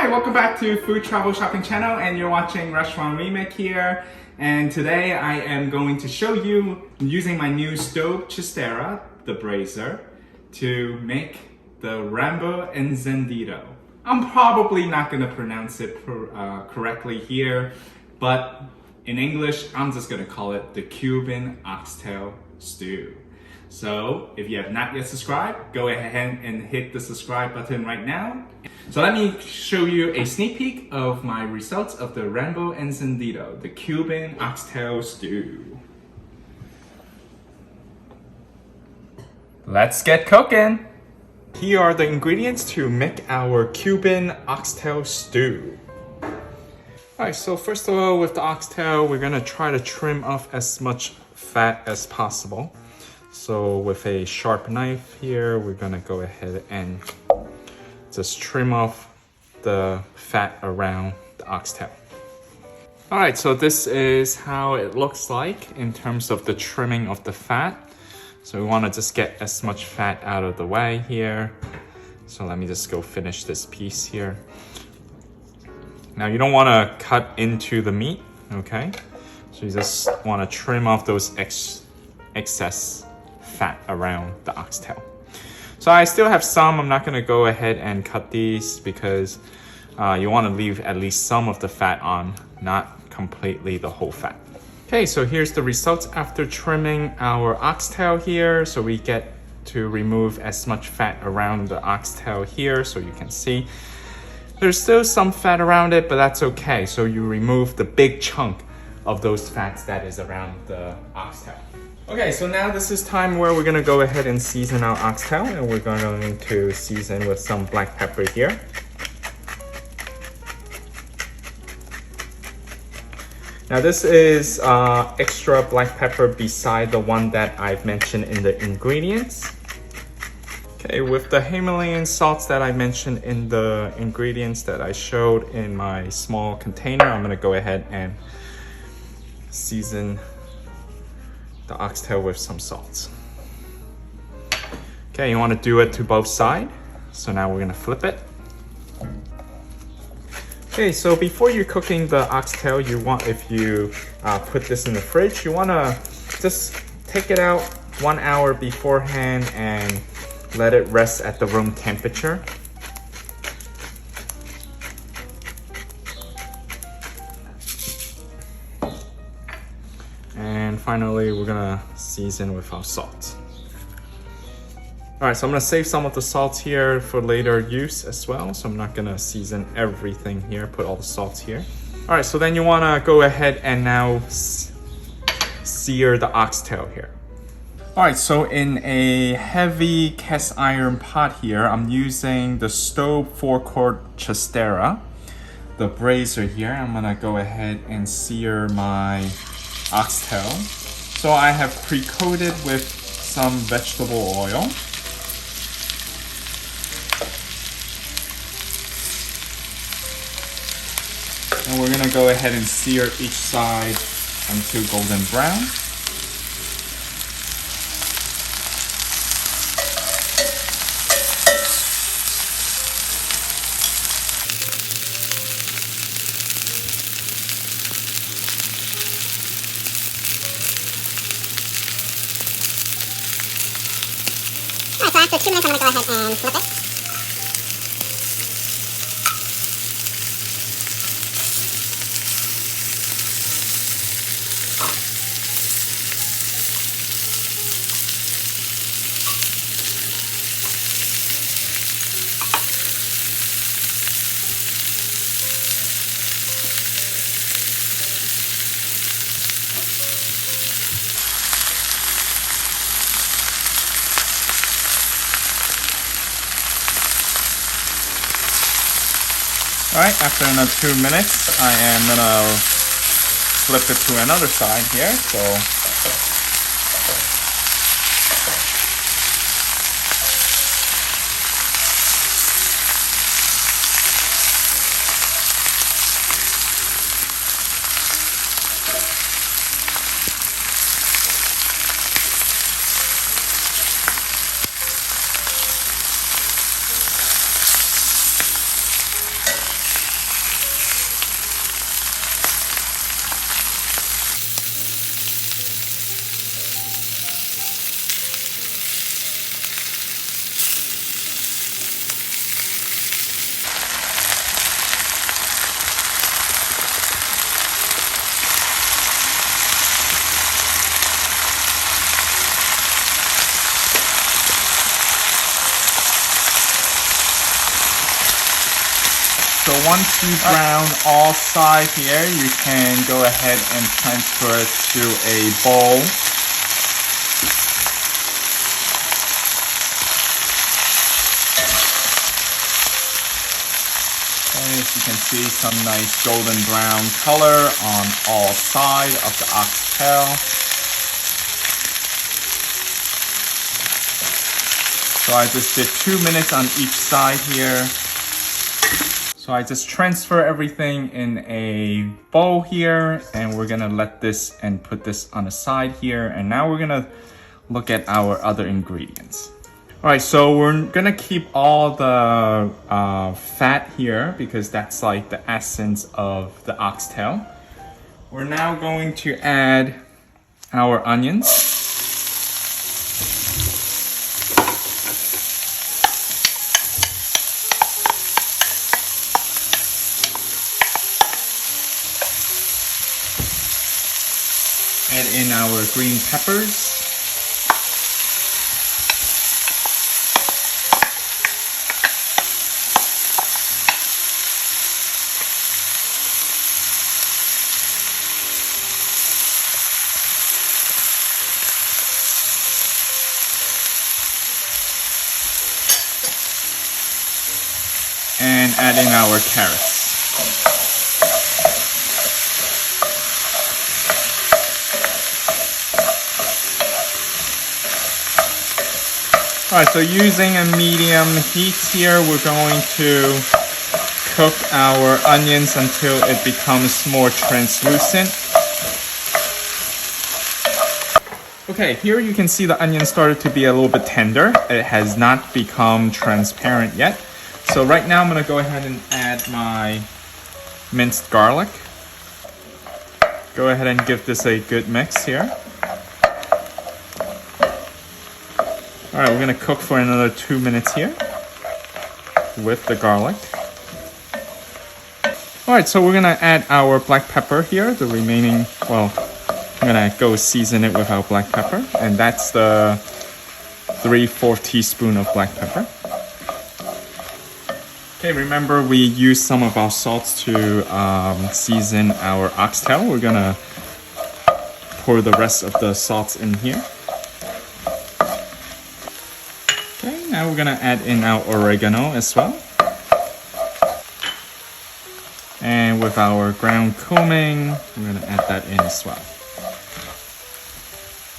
Hi, welcome back to Food Travel Shopping Channel, and you're watching Restaurant Remake here. And today I am going to show you using my new STAUB Chistera, the braiser, to make the Rabo Encendido. I'm probably not going to pronounce it correctly here, but in English, I'm just going to call it the Cuban Oxtail Stew. So if you have not yet subscribed, go ahead and hit the subscribe button right now. So let me show you a sneak peek of my results of the Rabo Encendido, the Cuban Oxtail Stew. Let's get cooking! Here are the ingredients to make our Cuban Oxtail Stew. Alright, so first of all, with the oxtail, we're gonna try to trim off as much fat as possible. So with a sharp knife here, we're gonna go ahead and just trim off the fat around the oxtail. All right, so this is how it looks like in terms of the trimming of the fat. So we wanna just get as much fat out of the way here. So let me just go finish this piece here. Now you don't wanna cut into the meat, okay? So you just wanna trim off those excess fat around the oxtail. So I still have some. I'm not going to go ahead and cut these because you want to leave at least some of the fat on, not completely the whole fat. Okay, so here's the results after trimming our oxtail here. So we get to remove as much fat around the oxtail here, so you can see there's still some fat around it, but that's okay. So you remove the big chunk of those fats that is around the oxtail. Okay, so now this is time where we're gonna go ahead and season our oxtail, and we're going to season with some black pepper here. Now this is extra black pepper beside the one that I've mentioned in the ingredients. Okay, with the Himalayan salts that I mentioned in the ingredients that I showed in my small container, I'm gonna go ahead and season the oxtail with some salt. Okay, you want to do it to both sides. So now we're gonna flip it. Okay, so before you're cooking the oxtail, you want, if you put this in the fridge, you want to just take it out 1 hour beforehand and let it rest at the room temperature. And finally, we're gonna season with our salt. All right, so I'm gonna save some of the salt here for later use as well. So I'm not gonna season everything here, put all the salt here. All right, so then you wanna go ahead and now sear the oxtail here. All right, so in a heavy cast iron pot here, I'm using the STAUB 4-quart Chistera, the braiser here. I'm gonna go ahead and sear my oxtail. So I have pre-coated with some vegetable oil. And we're gonna go ahead and sear each side until golden brown. So after 2 minutes, I'm going to go ahead and flip it. Alright, after another 2 minutes, I am gonna flip it to another side here. once you brown all sides here, you can go ahead and transfer it to a bowl. And as you can see, some nice golden brown color on all sides of the oxtail. So I just did 2 minutes on each side here. So I just transfer everything in a bowl here, and we're gonna let this and put this on the side here. And now we're gonna look at our other ingredients. All right, so we're gonna keep all the fat here because that's like the essence of the oxtail. We're now going to add our onions. Add in our green peppers. And add in our carrots. Alright, so using a medium heat here, we're going to cook our onions until it becomes more translucent. Okay, here you can see the onion started to be a little bit tender. It has not become transparent yet. So right now I'm going to go ahead and add my minced garlic. Go ahead and give this a good mix here. Alright, we're going to cook for another 2 minutes here with the garlic. Alright, so we're going to add our black pepper here, the remaining, well, I'm going to go season it with our black pepper, and that's the 3/4 teaspoon of black pepper. Okay, remember we used some of our salts to season our oxtail. We're going to pour the rest of the salts in here. Now we're gonna add in our oregano as well. And with our ground cumin, we're gonna add that in as well.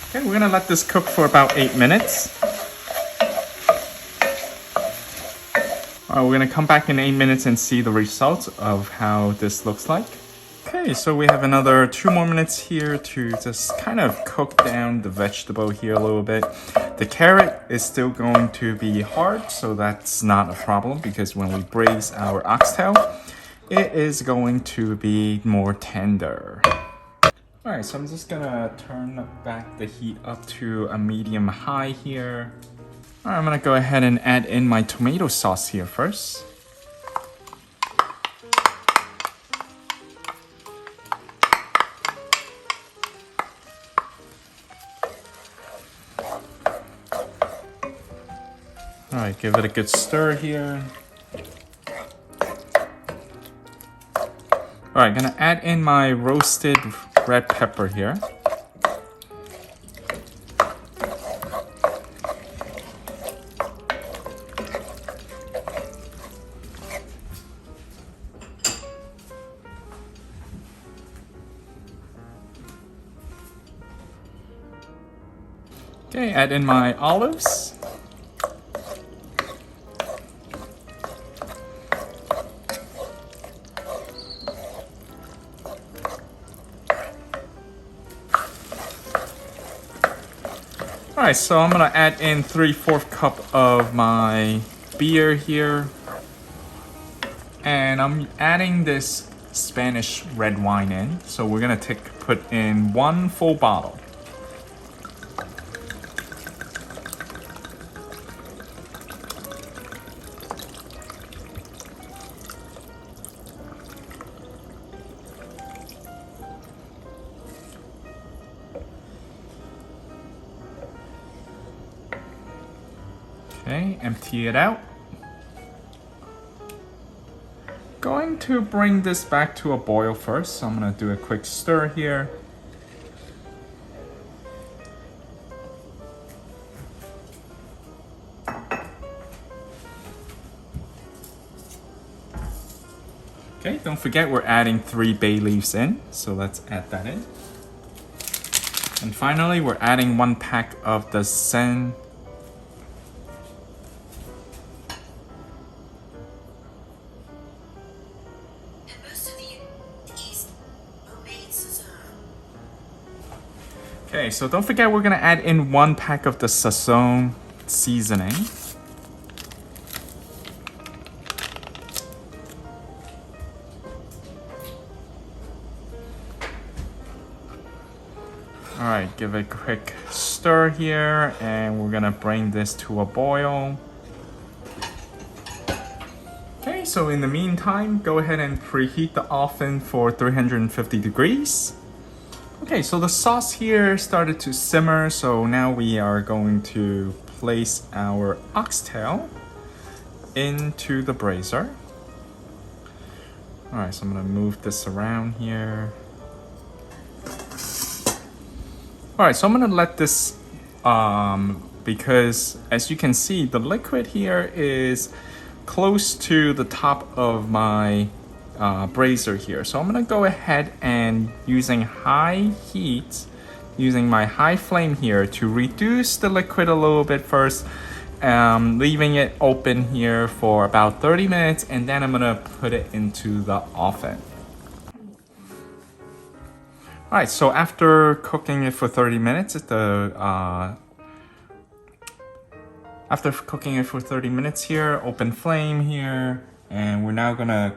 Okay, we're gonna let this cook for about 8 minutes. Alright, we're gonna come back in 8 minutes and see the results of how this looks like. Okay, so we have another 2 more minutes here to just kind of cook down the vegetable here a little bit. The carrot is still going to be hard, so that's not a problem because when we braise our oxtail, it is going to be more tender. Alright, so I'm just gonna turn back the heat up to a medium high here. Alright, I'm gonna go ahead and add in my tomato sauce here first. Alright, give it a good stir here. Alright, gonna add in my roasted red pepper here. Okay, add in my olives. Alright, so I'm gonna add in 3/4 cup of my beer here. And I'm adding this Spanish red wine in. So we're gonna put in 1 full bottle. Okay, empty it out. Going going to bring this back to a boil first. So I'm gonna do a quick stir here. Okay, don't forget we're adding 3 bay leaves in, so let's add that in. And finally, we're adding 1 pack of the sen. Okay, so don't forget we're gonna add in 1 pack of the sazon seasoning. Alright, give it a quick stir here, and we're gonna bring this to a boil. Okay, so in the meantime, go ahead and preheat the oven for 350 degrees. Okay, so the sauce here started to simmer, so now we are going to place our oxtail into the braiser. Alright, so I'm gonna move this around here. Alright, so I'm gonna let this, because as you can see, the liquid here is close to the top of my braiser here. So I'm gonna go ahead and using high heat, using my high flame here to reduce the liquid a little bit first, leaving it open here for about 30 minutes, and then I'm gonna put it into the oven. Alright, so after cooking it for 30 minutes, after cooking it for 30 minutes here, open flame here, and we're now gonna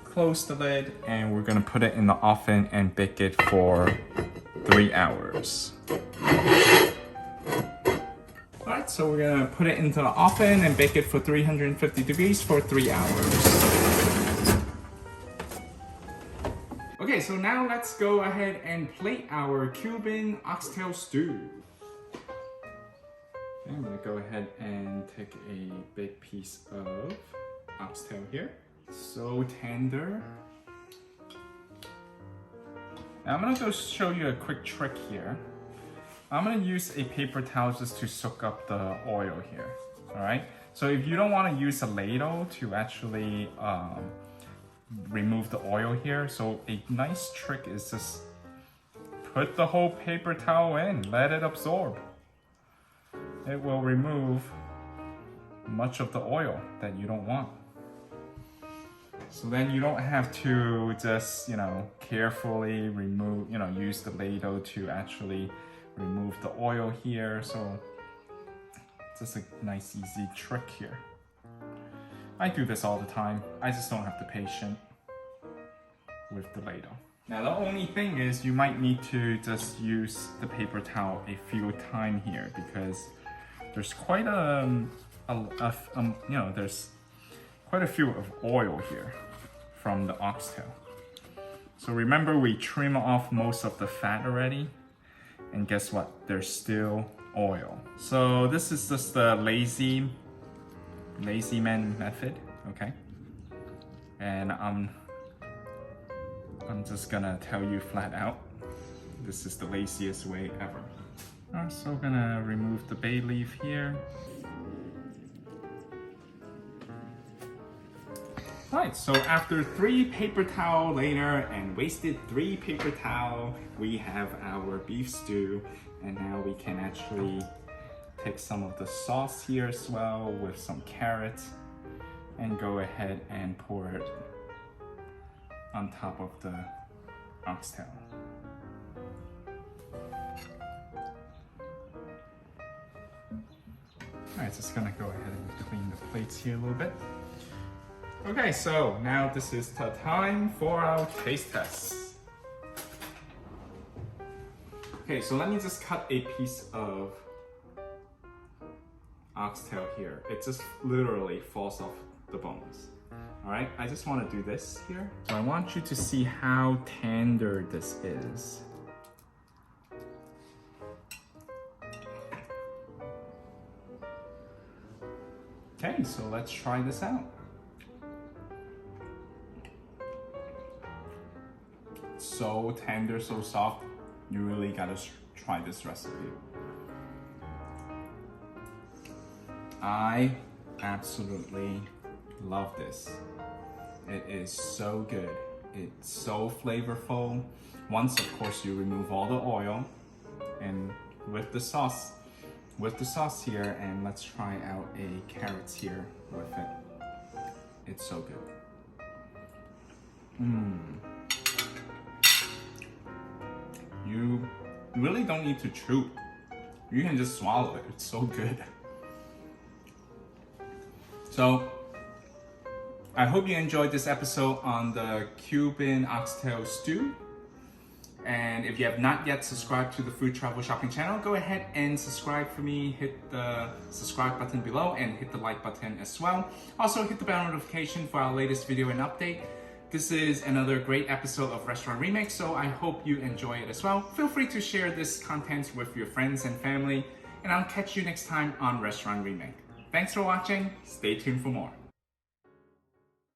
close the lid, and we're gonna put it in the oven and bake it for 3 hours. Alright, so we're gonna put it into the oven and bake it for 350 degrees for 3 hours. Okay, so now let's go ahead and plate our Cuban oxtail stew. Okay, I'm gonna go ahead and take a big piece of oxtail here. So tender. Now I'm gonna go show you a quick trick here. I'm gonna use a paper towel just to soak up the oil here, all right? So if you don't wanna use a ladle to actually remove the oil here, so a nice trick is just put the whole paper towel in, let it absorb. It will remove much of the oil that you don't want. So then you don't have to just, carefully remove, use the ladle to actually remove the oil here. So just a nice easy trick here. I do this all the time. I just don't have the patience with the ladle. Now the only thing is you might need to just use the paper towel a few times here, because there's quite there's quite a few of oil here from the oxtail. So remember, we trim off most of the fat already, and guess what? There's still oil. So this is just the lazy man method, okay? And I'm just gonna tell you flat out, this is the laziest way ever. Alright, so I'm gonna remove the bay leaf here. Alright, so after 3 paper towel later and wasted 3 paper towel, we have our beef stew, and now we can actually take some of the sauce here as well with some carrots and go ahead and pour it on top of the oxtail. Alright, just gonna go ahead and clean the plates here a little bit. Okay, so now this is the time for our taste test. Okay, so let me just cut a piece of oxtail here. It just literally falls off the bones. All right, I just want to do this here. So I want you to see how tender this is. Okay, so let's try this out. so tender, so soft. You really gotta try this recipe. I absolutely love this. It is so good. It's so flavorful. Once, of course, you remove all the oil, and with the sauce here, and let's try out a carrot here with it. It's so good. You really don't need to chew. You can just swallow it. It's so good. So, I hope you enjoyed this episode on the Cuban Oxtail Stew. And if you have not yet subscribed to the Food Travel Shopping channel, go ahead and subscribe for me. Hit the subscribe button below and hit the like button as well. Also hit the bell notification for our latest video and update. This is another great episode of Restaurant Remake, so I hope you enjoy it as well. Feel free to share this content with your friends and family, and I'll catch you next time on Restaurant Remake. Thanks for watching. Stay tuned for more.